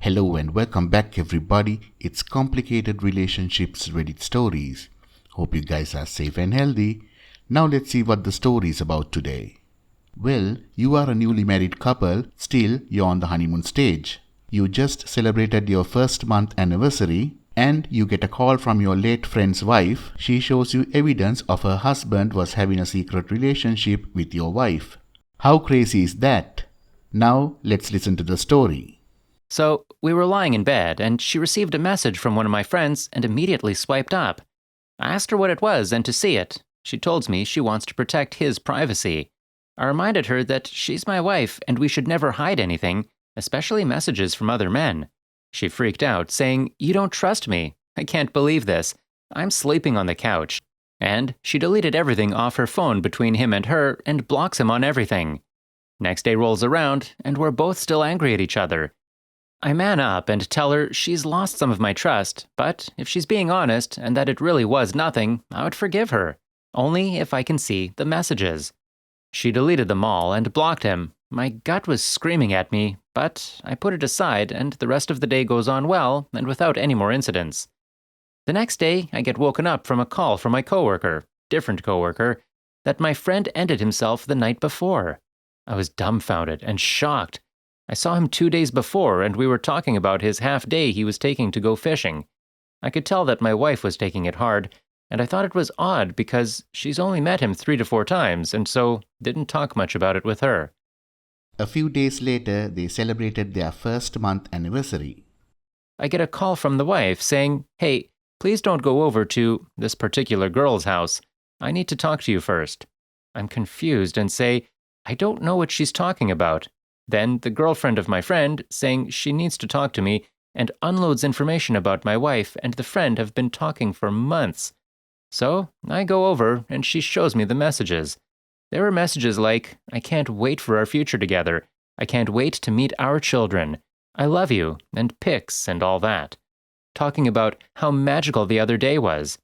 Hello and welcome back everybody. It's Complicated Relationships Reddit Stories. Hope you guys are safe and healthy. Now let's see what the story is about today. Well, you are a newly married couple, still you're on the honeymoon stage. You just celebrated your first month anniversary and you get a call from your late friend's wife. She shows you evidence of her husband was having a secret relationship with your wife. How crazy is that? Now let's listen to the story. So, we were lying in bed, and she received a message from one of my friends and immediately swiped up. I asked her what it was and to see it. She told me she wants to protect his privacy. I reminded her that she's my wife and we should never hide anything, especially messages from other men. She freaked out, saying, "You don't trust me. I can't believe this. I'm sleeping on the couch." And she deleted everything off her phone between him and her and blocks him on everything. Next day rolls around, and we're both still angry at each other. I man up and tell her she's lost some of my trust, but if she's being honest and that it really was nothing, I would forgive her, only if I can see the messages. She deleted them all and blocked him. My gut was screaming at me, but I put it aside and the rest of the day goes on well and without any more incidents. The next day, I get woken up from a call from my coworker, different coworker, that my friend ended himself the night before. I was dumbfounded and shocked. I saw him 2 days before, and we were talking about his half day he was taking to go fishing. I could tell that my wife was taking it hard, and I thought it was odd because she's only met him 3 to 4 times, and so didn't talk much about it with her. A few days later, they celebrated their first month anniversary. I get a call from the wife saying, "Hey, please don't go over to this particular girl's house. I need to talk to you first." I'm confused and say, "I don't know what she's talking about." Then the girlfriend of my friend saying she needs to talk to me and unloads information about my wife and the friend have been talking for months. So I go over and she shows me the messages. There were messages like, "I can't wait for our future together. I can't wait to meet our children. I love you," and pics and all that. Talking about how magical the other day was.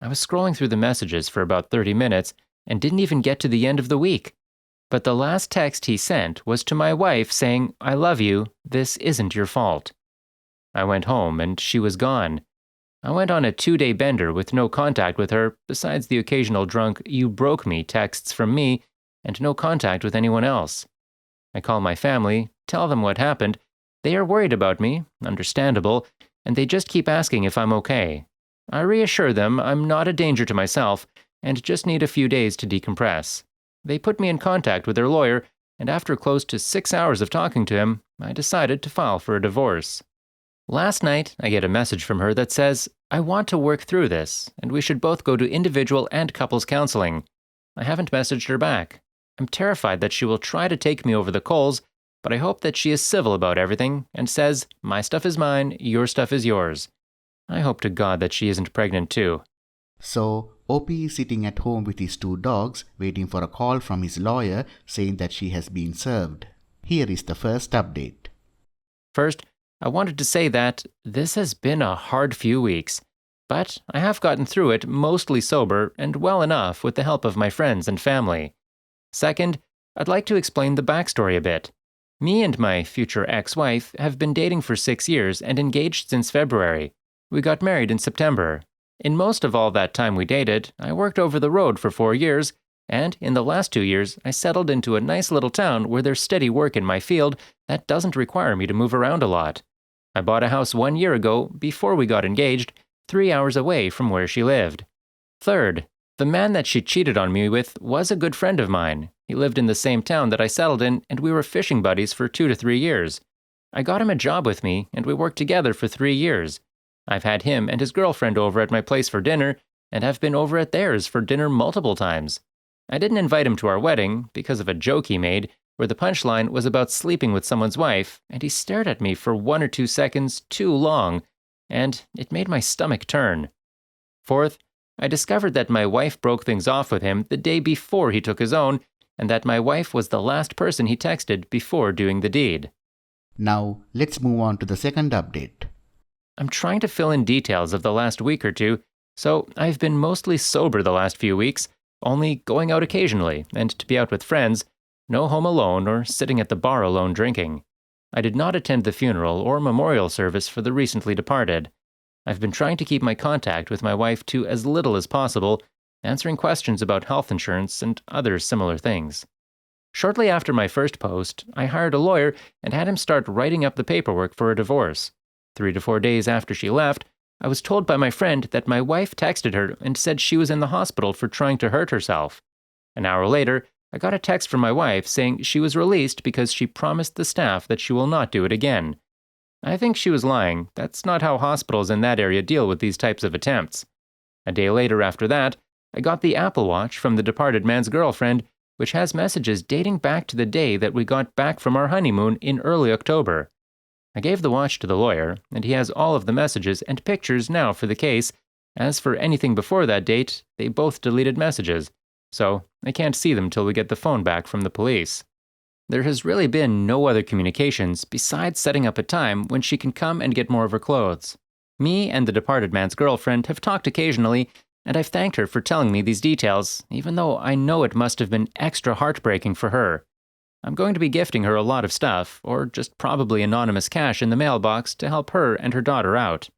I was scrolling through the messages for about 30 minutes and didn't even get to the end of the week. But the last text he sent was to my wife saying, "I love you, this isn't your fault." I went home and she was gone. I went on a 2-day bender with no contact with her, besides the occasional drunk "you broke me" texts from me, and no contact with anyone else. I call my family, tell them what happened. They are worried about me, understandable, and they just keep asking if I'm okay. I reassure them I'm not a danger to myself and just need a few days to decompress. They put me in contact with their lawyer, and after close to 6 hours of talking to him, I decided to file for a divorce. Last night, I get a message from her that says, "I want to work through this, and we should both go to individual and couples counseling." I haven't messaged her back. I'm terrified that she will try to take me over the coals, but I hope that she is civil about everything and says, "My stuff is mine, your stuff is yours." I hope to God that she isn't pregnant too. So, OP is sitting at home with his 2 dogs, waiting for a call from his lawyer saying that she has been served. Here is the first update. First, I wanted to say that this has been a hard few weeks, but I have gotten through it mostly sober and well enough with the help of my friends and family. Second, I'd like to explain the backstory a bit. Me and my future ex-wife have been dating for 6 years and engaged since February. We got married in September. In most of all that time we dated, I worked over the road for 4 years, and in the last 2 years, I settled into a nice little town where there's steady work in my field that doesn't require me to move around a lot. I bought a house 1 year ago, before we got engaged, 3 hours away from where she lived. Third, the man that she cheated on me with was a good friend of mine. He lived in the same town that I settled in, and we were fishing buddies for 2 to 3 years. I got him a job with me, and we worked together for 3 years. I've had him and his girlfriend over at my place for dinner, and have been over at theirs for dinner multiple times. I didn't invite him to our wedding because of a joke he made, where the punchline was about sleeping with someone's wife, and he stared at me for 1 or 2 seconds too long, and it made my stomach turn. Fourth, I discovered that my wife broke things off with him the day before he took his own, and that my wife was the last person he texted before doing the deed. Now, let's move on to the second update. I'm trying to fill in details of the last week or two, so I've been mostly sober the last few weeks, only going out occasionally and to be out with friends, no home alone or sitting at the bar alone drinking. I did not attend the funeral or memorial service for the recently departed. I've been trying to keep my contact with my wife to as little as possible, answering questions about health insurance and other similar things. Shortly after my first post, I hired a lawyer and had him start writing up the paperwork for a divorce. 3 to 4 days after she left, I was told by my friend that my wife texted her and said she was in the hospital for trying to hurt herself. An hour later, I got a text from my wife saying she was released because she promised the staff that she will not do it again. I think she was lying. That's not how hospitals in that area deal with these types of attempts. A day later after that, I got the Apple Watch from the departed man's girlfriend, which has messages dating back to the day that we got back from our honeymoon in early October. I gave the watch to the lawyer, and he has all of the messages and pictures now for the case. As for anything before that date, they both deleted messages, so I can't see them till we get the phone back from the police. There has really been no other communications besides setting up a time when she can come and get more of her clothes. Me and the departed man's girlfriend have talked occasionally, and I've thanked her for telling me these details, even though I know it must have been extra heartbreaking for her. I'm going to be gifting her a lot of stuff, or just probably anonymous cash in the mailbox to help her and her daughter out.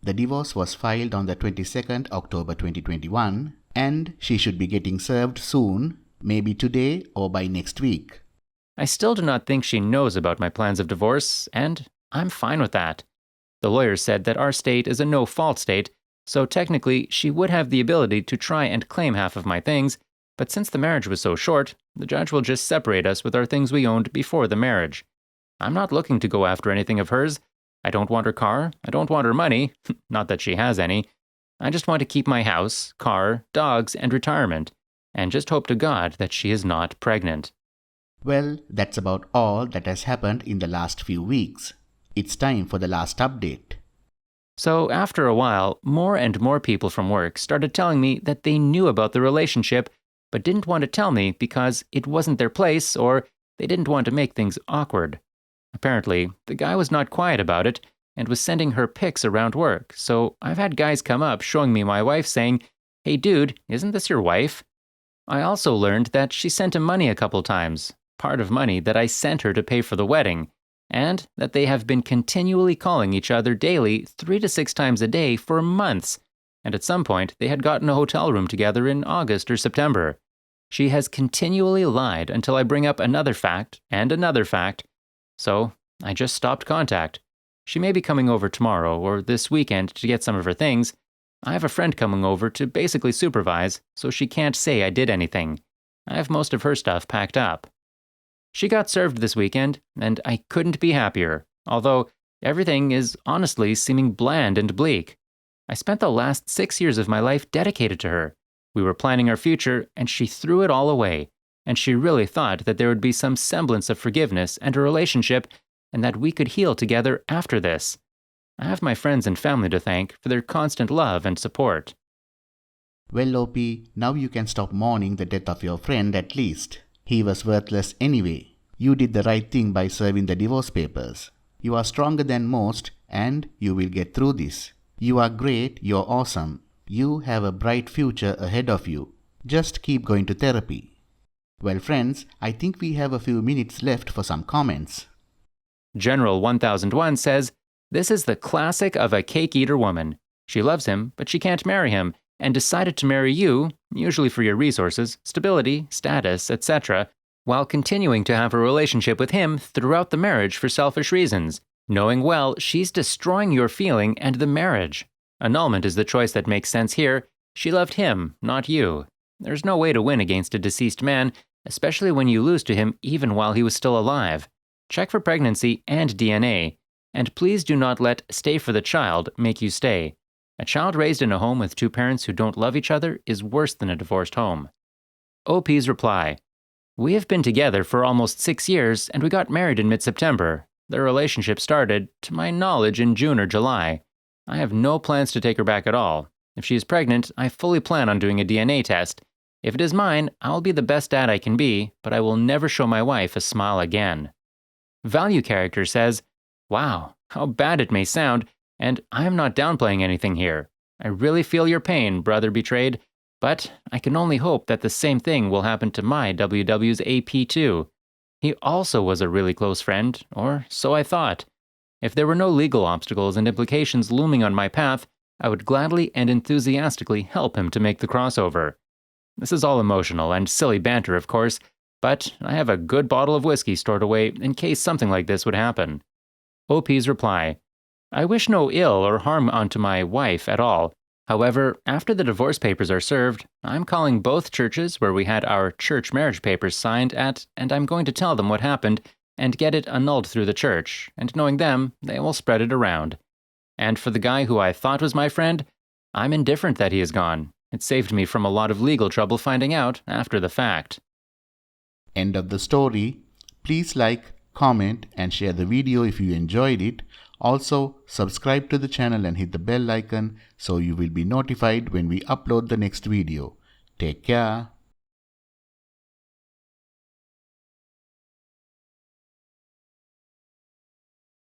The divorce was filed on the 22nd October 2021, and she should be getting served soon, maybe today or by next week. I still do not think she knows about my plans of divorce, and I'm fine with that. The lawyer said that our state is a no-fault state, so technically she would have the ability to try and claim half of my things, but since the marriage was so short, the judge will just separate us with our things we owned before the marriage. I'm not looking to go after anything of hers. I don't want her car, I don't want her money, not that she has any. I just want to keep my house, car, dogs, and retirement, and just hope to God that she is not pregnant. Well, that's about all that has happened in the last few weeks. It's time for the last update. So after a while, more and more people from work started telling me that they knew about the relationship, but didn't want to tell me because it wasn't their place or they didn't want to make things awkward. Apparently, the guy was not quiet about it and was sending her pics around work, so I've had guys come up showing me my wife saying, "Hey dude, isn't this your wife?" I also learned that she sent him money a couple times, part of money that I sent her to pay for the wedding, and that they have been continually calling each other daily 3 to 6 times a day for months, and at some point they had gotten a hotel room together in August or September. She has continually lied until I bring up another fact and another fact, so I just stopped contact. She may be coming over tomorrow or this weekend to get some of her things. I have a friend coming over to basically supervise, so she can't say I did anything. I have most of her stuff packed up. She got served this weekend, and I couldn't be happier, although everything is honestly seeming bland and bleak. I spent the last 6 years of my life dedicated to her. We were planning our future, and she threw it all away, and she really thought that there would be some semblance of forgiveness and a relationship, and that we could heal together after this. I have my friends and family to thank for their constant love and support. Well, OP, now you can stop mourning the death of your friend at least. He was worthless anyway. You did the right thing by serving the divorce papers. You are stronger than most, and you will get through this. You are great, you're awesome. You have a bright future ahead of you. Just keep going to therapy. Well, friends, I think we have a few minutes left for some comments. General 1001 says, "This is the classic of a cake-eater woman. She loves him, but she can't marry him, and decided to marry you, usually for your resources, stability, status, etc., while continuing to have a relationship with him throughout the marriage for selfish reasons, knowing well she's destroying your feeling and the marriage. Annulment is the choice that makes sense here. She loved him, not you. There's no way to win against a deceased man, especially when you lose to him even while he was still alive. Check for pregnancy and DNA, and please do not let stay for the child make you stay. A child raised in a home with two parents who don't love each other is worse than a divorced home." OP's reply: "We have been together for almost 6 years, and we got married in mid-September. Their relationship started, to my knowledge, in June or July. I have no plans to take her back at all. If she is pregnant, I fully plan on doing a DNA test. If it is mine, I'll be the best dad I can be, but I will never show my wife a smile again." Value Character says, "Wow, how bad it may sound, and I am not downplaying anything here. I really feel your pain, brother betrayed, but I can only hope that the same thing will happen to my WW's AP too. He also was a really close friend, or so I thought. If there were no legal obstacles and implications looming on my path, I would gladly and enthusiastically help him to make the crossover. This is all emotional and silly banter, of course, but I have a good bottle of whiskey stored away in case something like this would happen. OP's reply: I wish no ill or harm unto my wife at all. However, after the divorce papers are served, I'm calling both churches where we had our church marriage papers signed at, and I'm going to tell them what happened and get it annulled through the church, and knowing them, they will spread it around. And for the guy who I thought was my friend, I'm indifferent that he is gone. It saved me from a lot of legal trouble finding out after the fact. End of the story. Please like, comment and share the video if you enjoyed it. Also, subscribe to the channel and hit the bell icon so you will be notified when we upload the next video. Take care.